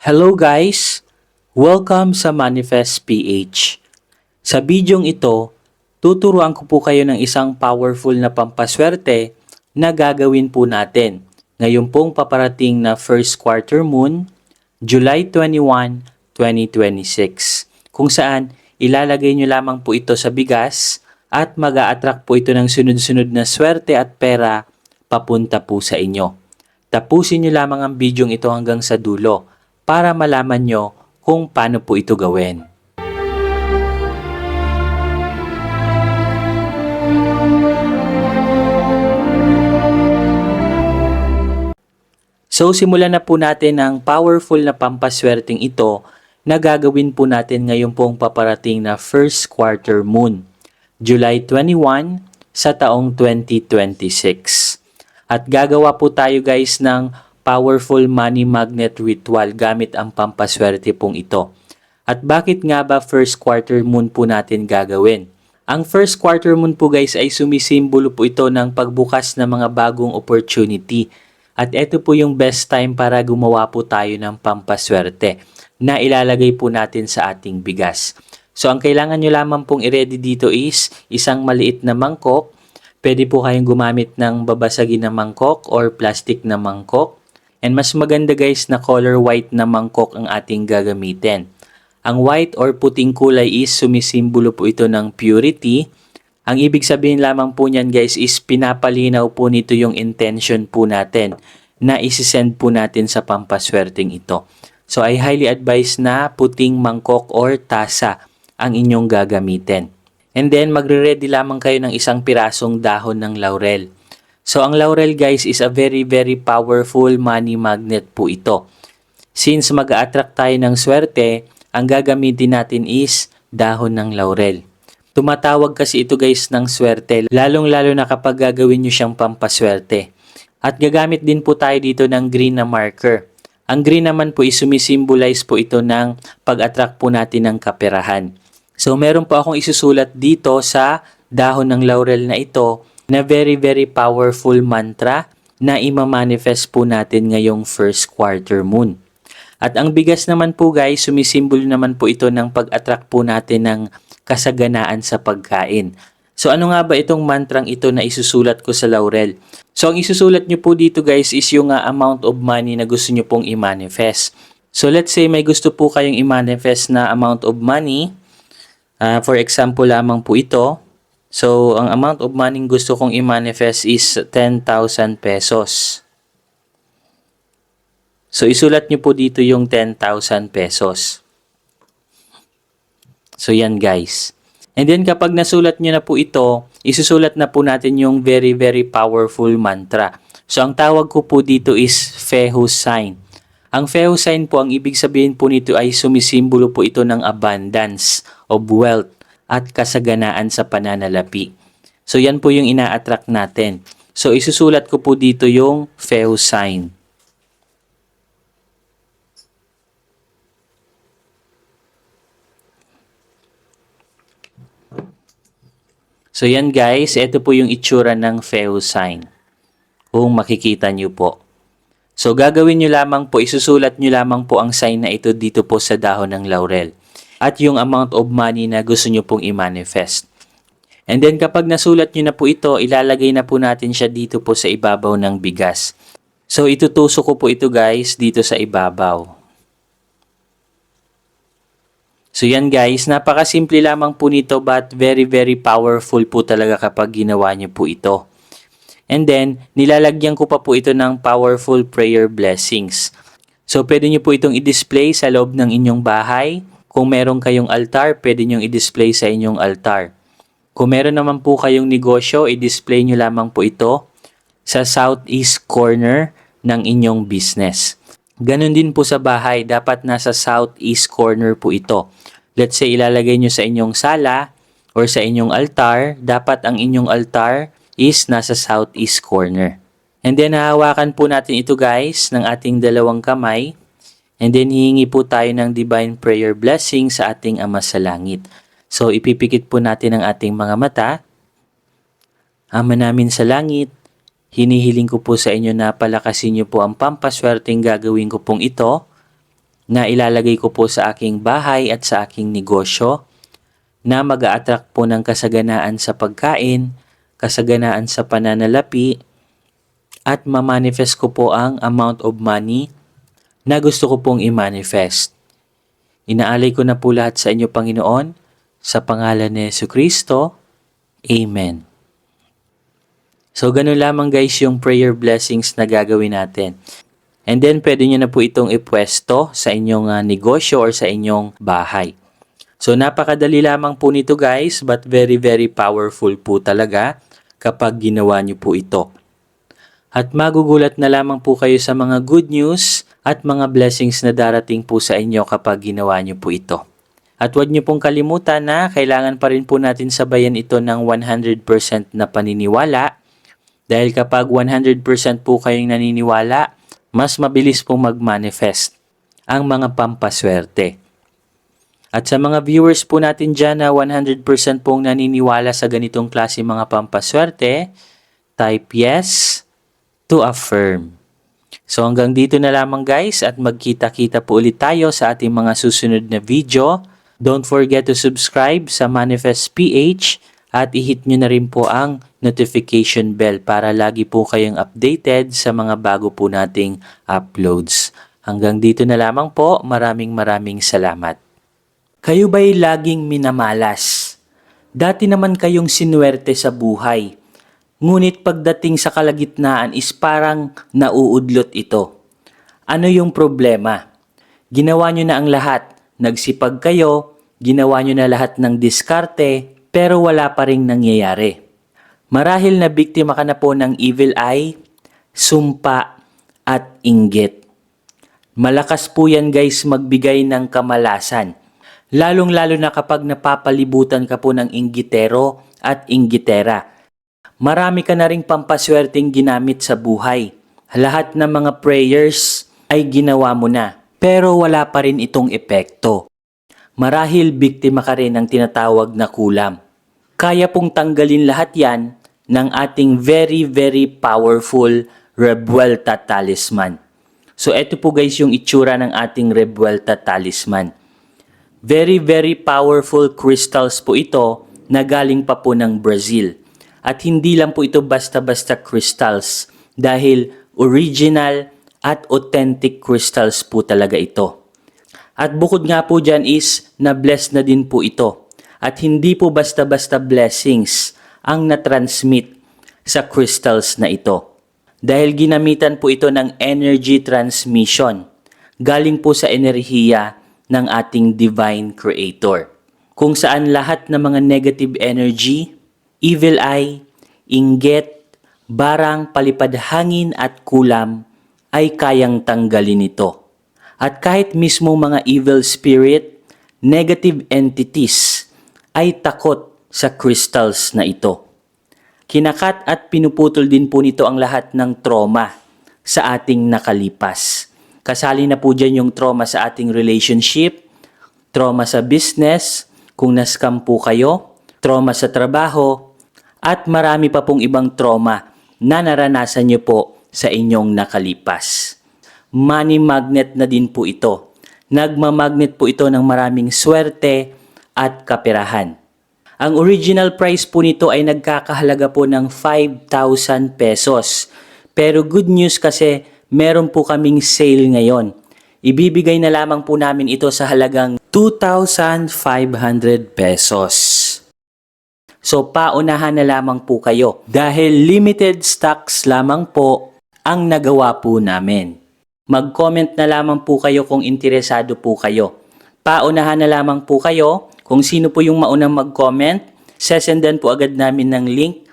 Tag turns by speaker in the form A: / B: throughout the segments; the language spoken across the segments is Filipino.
A: Hello guys! Welcome sa Manifest PH. Sa bidyong ito, tuturuan ko po kayo ng isang powerful na pampaswerte na gagawin po natin ngayon pong paparating na first quarter moon, July 21, 2026. Kung saan ilalagay nyo lamang po ito sa bigas at mag-a-attract po ito ng sunod-sunod na swerte at pera papunta po sa inyo. Tapusin nyo lamang ang bidyong ito hanggang sa dulo para malaman nyo kung paano po ito gawin. So simulan na po natin ang powerful na pampaswerteng ito na gagawin po natin ngayon pong paparating na first quarter moon, July 21 sa taong 2026. At gagawa po tayo guys ng powerful money magnet ritual gamit ang pampaswerte pong ito. At bakit nga ba first quarter moon po natin gagawin? Ang first quarter moon po guys ay sumisimbolo po ito ng pagbukas ng mga bagong opportunity. At ito po yung best time para gumawa po tayo ng pampaswerte na ilalagay po natin sa ating bigas. So ang kailangan nyo lamang pong i-ready dito is isang maliit na mangkok. Pwede po kayong gumamit ng babasagin na mangkok or plastic na mangkok. And mas maganda guys na color white na mangkok ang ating gagamitin. Ang white or puting kulay is sumisimbolo po ito ng purity. Ang ibig sabihin lamang po niyan guys is pinapalinaw po nito yung intention po natin na isisend po natin sa pampaswerteng ito. So I highly advise na puting mangkok or tasa ang inyong gagamitin. And then magre-ready lamang kayo ng isang pirasong dahon ng laurel. So ang laurel guys is a very powerful money magnet po ito. Since mag-a-attract tayo ng swerte, ang gagamitin natin is dahon ng laurel. Tumatawag kasi ito guys ng swerte, lalong-lalo na kapag gagawin nyo siyang pampaswerte. At gagamit din po tayo dito ng green na marker. Ang green naman po is sumisimbolize po ito ng pag-attract po natin ng kaperahan. So meron po akong isusulat dito sa dahon ng laurel na ito na very powerful mantra na ima-manifest po natin ngayong first quarter moon. At ang bigas naman po guys, sumisimbolo naman po ito ng pag-attract po natin ng kasaganaan sa pagkain. So ano nga ba itong mantrang ito na isusulat ko sa laurel? So ang isusulat nyo po dito guys is yung amount of money na gusto nyo pong i-manifest. So let's say may gusto po kayong i-manifest na amount of money. For example lamang po ito. So, ang amount of money gusto kong i-manifest is 10,000 pesos. So, isulat nyo po dito yung 10,000 pesos. So, yan guys. And then, kapag nasulat nyo na po ito, isusulat na po natin yung very powerful mantra. So, ang tawag ko po dito is Fehu sign. Ang Fehu sign po, ang ibig sabihin po nito ay sumisimbolo po ito ng abundance of wealth at kasaganaan sa pananalapi. So, yan po yung ina-attract natin. So, isusulat ko po dito yung Fehu sign. So, yan guys. Ito po yung itsura ng Fehu sign. Kung makikita nyo po. So, gagawin nyo lamang po, isusulat nyo lamang po ang sign na ito dito po sa dahon ng laurel. At yung amount of money na gusto nyo pong i-manifest. And then kapag nasulat nyo na po ito, ilalagay na po natin siya dito po sa ibabaw ng bigas. So itutusok ko po ito guys dito sa ibabaw. So yan guys, napakasimple lamang po nito but very powerful po talaga kapag ginawa nyo po ito. And then nilalagyan ko pa po ito ng powerful prayer blessings. So pwede nyo po itong i-display sa loob ng inyong bahay. Kung meron kayong altar, pwede nyo i-display sa inyong altar. Kung meron naman po kayong negosyo, i-display nyo lamang po ito sa southeast corner ng inyong business. Ganon din po sa bahay, dapat nasa southeast corner po ito. Let's say ilalagay nyo sa inyong sala or sa inyong altar, dapat ang inyong altar is nasa southeast corner. And then hahawakan po natin ito guys ng ating dalawang kamay. And then, hihingi po tayo ng divine prayer blessing sa ating Ama sa Langit. So, ipipikit po natin ang ating mga mata. Ama namin sa langit, hinihiling ko po sa inyo na palakasin niyo po ang pampaswerteng gagawin ko pong ito na ilalagay ko po sa aking bahay at sa aking negosyo na mag-a-attract po ng kasaganaan sa pagkain, kasaganaan sa pananalapi, at ma-manifest ko po ang amount of money na gusto ko pong i-manifest. Inaalay ko na po lahat sa inyo, Panginoon, sa pangalan ni Jesucristo. Amen. So, ganun lamang guys yung prayer blessings na gagawin natin. And then, pwede nyo na po itong ipwesto sa inyong negosyo or sa inyong bahay. So, napakadali lamang po nito guys, but very, very powerful po talaga kapag ginawa nyo po ito. At magugulat na lamang po kayo sa mga good news at mga blessings na darating po sa inyo kapag ginawa nyo po ito. At huwag nyo pong kalimutan na kailangan pa rin po natin sabayan ito ng 100% na paniniwala. Dahil kapag 100% po kayong naniniwala, mas mabilis pong mag-manifest ang mga pampaswerte. At sa mga viewers po natin dyan na 100% pong naniniwala sa ganitong klase mga pampaswerte, type yes to affirm. So hanggang dito na lamang guys at magkita-kita po ulit tayo sa ating mga susunod na video. Don't forget to subscribe sa Manifest PH at i-hit nyo na rin po ang notification bell para lagi po kayong updated sa mga bago po nating uploads. Hanggang dito na lamang po. Maraming salamat. Kayo ba'y laging minamalas? Dati naman kayong sinuwerte sa buhay. Ngunit pagdating sa kalagitnaan is parang nauudlot ito. Ano yung problema? Ginawa nyo na ang lahat. Nagsipag kayo, ginawa nyo na lahat ng diskarte, pero wala pa ring nangyayari. Marahil na biktima ka na po ng evil eye, sumpa, at inggit. Malakas po yan guys magbigay ng kamalasan. Lalong-lalo na kapag napapalibutan ka po ng inggitero at inggitera. Marami ka na ring pampaswerteng ginamit sa buhay. Lahat ng mga prayers ay ginawa mo na, pero wala pa rin itong epekto. Marahil biktima ka rin ng tinatawag na kulam. Kaya pong tanggalin lahat yan ng ating very, very powerful Revuelta Talisman. So ito po guys yung itsura ng ating Revuelta Talisman. Very, very powerful crystals po ito na galing pa po ng Brazil. At hindi lang po ito basta-basta crystals dahil original at authentic crystals po talaga ito. At bukod nga po dyan is na-bless na din po ito. At hindi po basta-basta blessings ang na-transmit sa crystals na ito. Dahil ginamitan po ito ng energy transmission. Galing po sa enerhiya ng ating Divine Creator. Kung saan lahat ng mga negative energy, evil eye, inggit, barang, palipad hangin at kulam ay kayang tanggalin ito. At kahit mismo mga evil spirit, negative entities ay takot sa crystals na ito. Kinakat at pinuputol din po nito ang lahat ng trauma sa ating nakalipas. Kasali na po dyan yung trauma sa ating relationship, trauma sa business, kung na-scam po kayo, trauma sa trabaho, at marami pa pong ibang trauma na naranasan nyo po sa inyong nakalipas. Money magnet na din po ito. Nagmamagnet po ito ng maraming swerte at kaperahan. Ang original price po nito ay nagkakahalaga po ng 5,000 pesos. Pero good news kasi meron po kaming sale ngayon. Ibibigay na lamang po namin ito sa halagang 2,500 pesos. So paunahan na lamang po kayo dahil limited stocks lamang po ang nagawa po namin. Mag-comment na lamang po kayo kung interesado po kayo. Paunahan na lamang po kayo kung sino po yung maunang mag-comment. Sesendan po agad namin ng link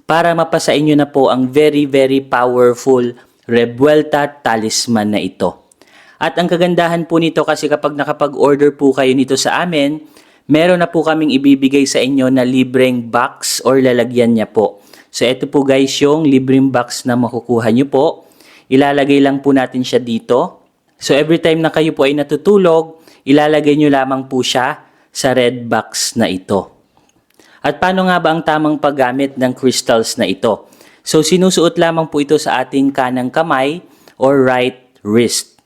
A: para mapasa inyo na po ang very, very powerful Revuelta Talisman na ito. At ang kagandahan po nito kasi kapag nakapag-order po kayo nito sa amin, meron na po kaming ibibigay sa inyo na libreng box or lalagyan niya po. So ito po guys yung libreng box na makukuha nyo po. Ilalagay lang po natin siya dito. So every time na kayo po ay natutulog, ilalagay nyo lamang po siya sa red box na ito. At paano nga ba ang tamang paggamit ng crystals na ito? So sinusuot lamang po ito sa ating kanang kamay or right wrist.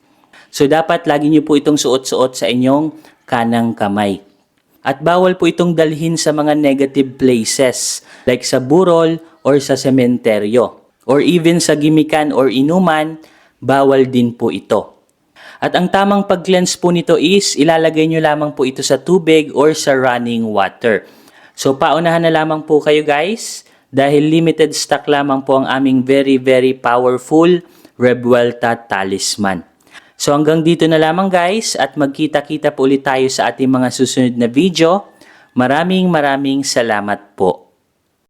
A: So dapat lagi nyo po itong suot-suot sa inyong kanang kamay. At bawal po itong dalhin sa mga negative places like sa burol or sa sementeryo. Or even sa gimikan or inuman, bawal din po ito. At ang tamang pag-cleanse po nito is ilalagay nyo lamang po ito sa tubig or sa running water. So paunahan na lamang po kayo guys dahil limited stock lamang po ang aming very very powerful Revuelta Talisman. So hanggang dito na lamang guys at magkita-kita po ulit tayo sa ating mga susunod na video. Maraming salamat po.